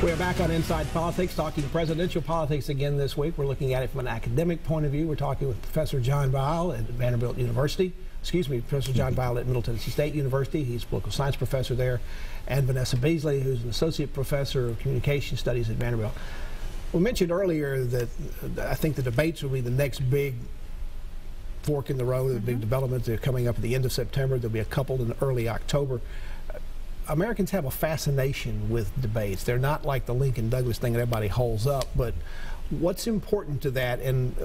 We are back on Inside Politics, talking presidential politics again this week. We're looking at it from an academic point of view. We're talking with Professor John Weil at Vanderbilt University. Professor John Weil at Middle Tennessee State University. He's a political science professor there. And Vanessa Beasley, who's an associate professor of communication studies at Vanderbilt. We mentioned earlier that I think the debates will be the next big fork in the road, the big developments. They're coming up at the end of September. There'll be a couple in early October. Americans have a fascination with debates. They're not like the Lincoln Douglas thing that everybody holds up, but what's important to that, and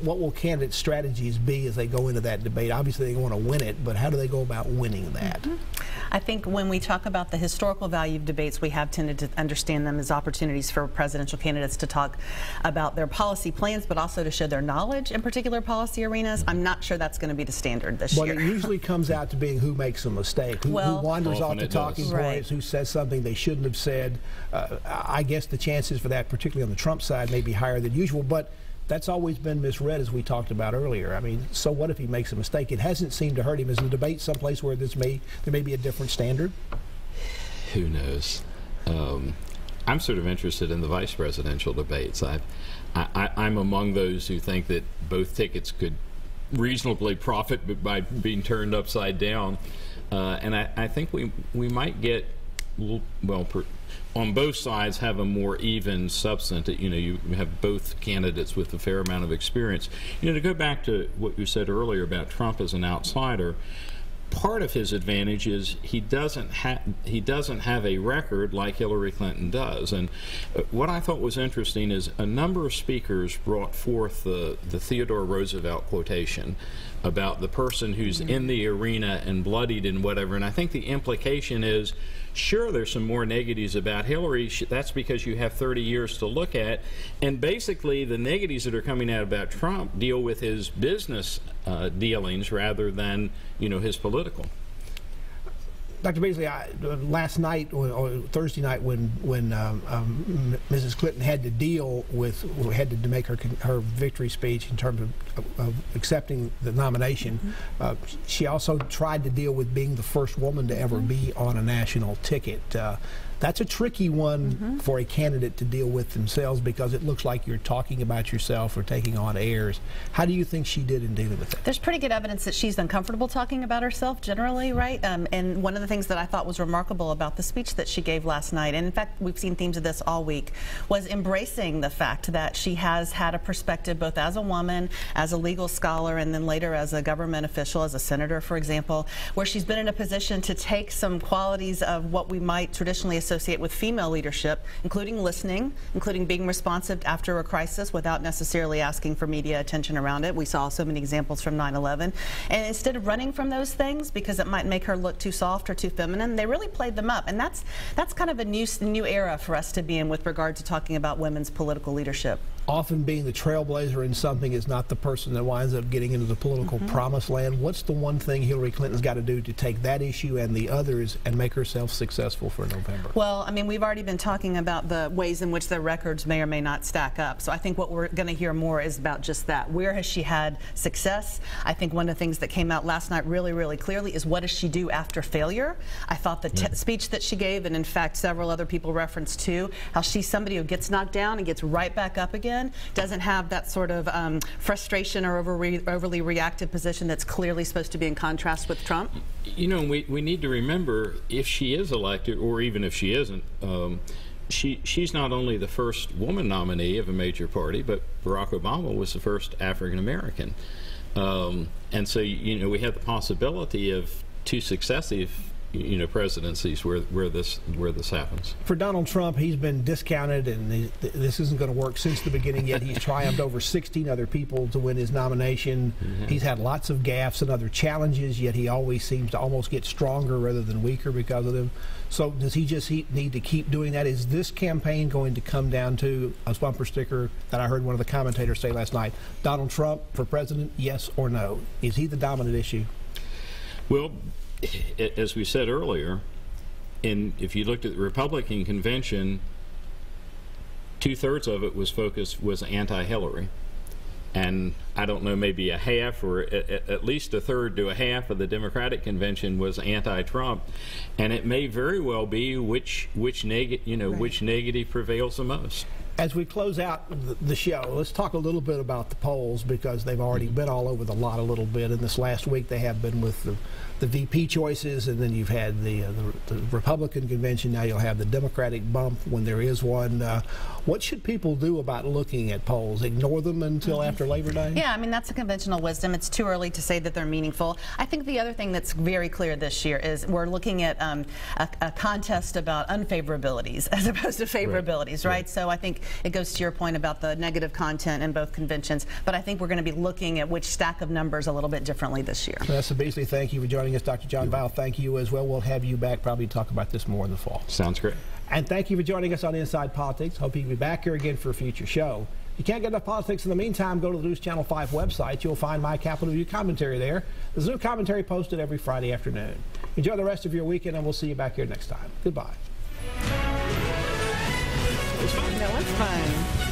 what will candidate strategies be as they go into that debate? Obviously they want to win it, but how do they go about winning that? I think when we talk about the historical value of debates, we have tended to understand them as opportunities for presidential candidates to talk about their policy plans, but also to show their knowledge in particular policy arenas. I'm not sure that's going to be the standard this year. But it usually comes out to being who makes a mistake, who wanders off the talking points, who says something they shouldn't have said. I guess the chances for that, particularly on the Trump side, may be higher than usual, but that's always been misread, as we talked about earlier. I mean, so what if he makes a mistake? It hasn't seemed to hurt him. Is the debate someplace where there may be a different standard? Who knows? I'm sort of interested in the vice presidential debates. I'm among those who think that both tickets could reasonably profit by being turned upside down, and I think we might get, well, on both sides have a more even substance. You know, you have both candidates with a fair amount of experience. You know, to go back to what you said earlier about Trump as an outsider, part of his advantage is he doesn't have a record like Hillary Clinton does. And what I thought was interesting is a number of speakers brought forth the Theodore Roosevelt quotation about the person who's in the arena and bloodied and whatever. And I think the implication is, sure, there's some more negatives about Hillary. That's because you have 30 years to look at. And basically, the negatives that are coming out about Trump deal with his business dealings rather than, you know, his political. Dr. Beasley, last night, or Thursday night, when Mrs. Clinton had to deal with, had to make her victory speech in terms of accepting the nomination, she also tried to deal with being the first woman to ever be on a national ticket. That's a tricky one for a candidate to deal with themselves, because it looks like you're talking about yourself or taking on airs. How do you think she did in dealing with that? There's pretty good evidence that she's uncomfortable talking about herself generally, right? And one of the things that I thought was remarkable about the speech that she gave last night, and in fact we've seen themes of this all week, was embracing the fact that she has had a perspective both as a woman, as a legal scholar, and then later as a government official, as a senator, for example, where she's been in a position to take some qualities of what we might traditionally associate with female leadership, including listening, including being responsive after a crisis without necessarily asking for media attention around it. We saw so many examples from 9/11. And instead of running from those things because it might make her look too soft or too feminine, they really played them up. And that's kind of a new era for us to be in with regard to talking about women's political leadership. Often being the trailblazer in something is not the person that winds up getting into the political promised land. What's the one thing Hillary Clinton's got to do to take that issue and the others and make herself successful for November? Well, I mean, we've already been talking about the ways in which their records may or may not stack up. So I think what we're going to hear more is about just that. Where has she had success? I think one of the things that came out last night really, really clearly is what does she do after failure? I thought the speech that she gave, and in fact several other people referenced too, how she's somebody who gets knocked down and gets right back up again. Doesn't have that sort of frustration or overly reactive position that's clearly supposed to be in contrast with Trump. You know, we need to remember, if she is elected, or even if she isn't, she's not only the first woman nominee of a major party, but Barack Obama was the first African American. And so, you know, we have the possibility of two successive, you know, presidencies where this happens. For Donald Trump, he's been discounted, and this isn't going to work since the beginning. Yet he's triumphed over 16 other people to win his nomination. He's had lots of gaffes and other challenges, yet he always seems to almost get stronger rather than weaker because of them. So does he just need to keep doing that? Is this campaign going to come down to a bumper sticker that I heard one of the commentators say last night? Donald Trump for president, yes or no? Is he the dominant issue? Well, as we said earlier, if you looked at the Republican convention, 2/3 of it was anti-Hillary, and I don't know, maybe a half or at least a third to a half of the Democratic convention was anti-Trump, and it may very well be which negative prevails the most. As we close out the show, let's talk a little bit about the polls, because they've already been all over the lot a little bit. In this last week, they have been with the VP choices, and then you've had the Republican convention. Now you'll have the Democratic bump when there is one. What should people do about looking at polls? Ignore them until after Labor Day? Yeah, I mean, that's a conventional wisdom. It's too early to say that they're meaningful. I think the other thing that's very clear this year is we're looking at a contest about unfavorabilities as opposed to favorabilities, right? So I think it goes to your point about the negative content in both conventions, but I think we're going to be looking at which stack of numbers a little bit differently this year. Vanessa Beasley, thank you for joining us. Dr. John Vial, thank you as well. We'll have you back probably to talk about this more in the fall. Sounds great. And thank you for joining us on Inside Politics. Hope you can be back here again for a future show. If you can't get enough politics in the meantime, go to the News Channel 5 website. You'll find my Capitol View commentary there. There's new commentary posted every Friday afternoon. Enjoy the rest of your weekend, and we'll see you back here next time. Goodbye. That was fun.